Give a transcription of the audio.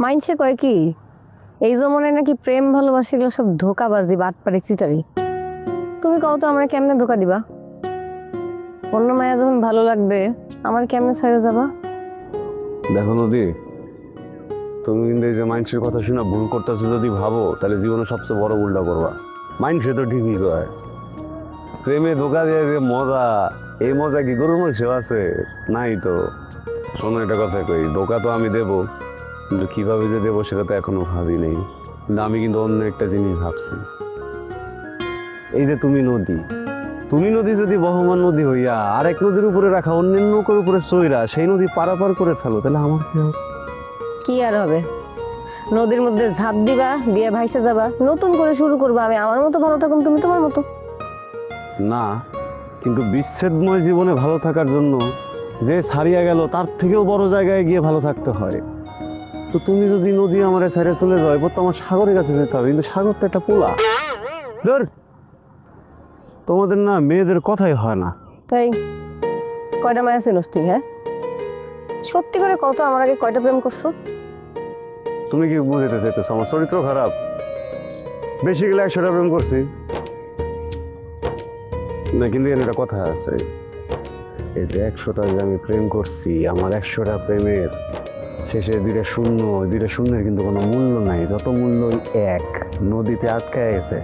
মাইনছে কয় কি এই জমানায় নাকি প্রেম ভালোবাসা এগুলো সব ধোকাবাজি বাটপারি চিটারি। তুমি কও তো আমরা কেমনে ধোকা দিবা? অন্য মায়া যখন ভালো লাগবে আমার কেমনে ছেড়ে যাবা? দেখো নদী, তুমি কিন্তু এই যে মাইন্ডসের কথা শুনে ভুল করতেছো যদি ভাবো, তাহলে জীবনে সবচেয়ে বড় ভুলটা করবা। মাইন্ডসে তো ঠিকই কয়, প্রেমে ধোকা দিয়ে যে মজা, এই মজা কি গরুর মাংসেও আছে? নাই তো। শোনো একটা কথা কই, ধোকা তো আমি দেবো, কিন্তু কিভাবে যে দেবো সেটা তো এখনো ভাবি নেই। কিন্তু আমি কিন্তু অন্য একটা জিনিস ভাবছি। এই যে তুমি নদী যদি বহমান নদী হইয়া আরেক নদীর উপরে রাখা অন্যান্য নৌকার উপরে চইরা সেই নদী পারাপার করে ফেলো, তাহলে আমার কি হবে? কি আর হবে? নদীর মধ্যে ঝাঁপ দিবা, দিয়ে ভাইসে যাবা, নতুন করে শুরু করবা। আমি আমার মতো ভালো থাকুন, তুমি তোমার মতো। না, কিন্তু বিচ্ছেদময় জীবনে ভালো থাকার জন্য যে ছাড়িয়া গেল তার থেকেও বড় জায়গায় গিয়ে ভালো থাকতে হয়। তো তুমি যদি নদী আমার ছেড়ে চলে যাও, এবার তো আমার সাগরের কাছে যেতে হবে, কিন্তু সাগর তো একটা পোলা। ধর, তোমাদের না মেয়েদের কথাই হয় না। তাই কয়টা মায়া ছিল ঠিক? হ্যাঁ, সত্যি করে কত আমার আগে কয়টা প্রেম করছো? তুমি কি বুঝতে চাইতেছো আমার চরিত্র খারাপ? বেশি গেলে 100টা প্রেম করছি না, কিন্তু এর একটা কথা আছে, এই যে 100টা যে আমি প্রেম করছি, আমার 100টা প্রেমের শেষে দুইটা শূন্য, দুইটা শূন্যের কিন্তু কোনো মূল্য নাই। যত মূল্য ওই এক নদীতে আটকায় গেছে,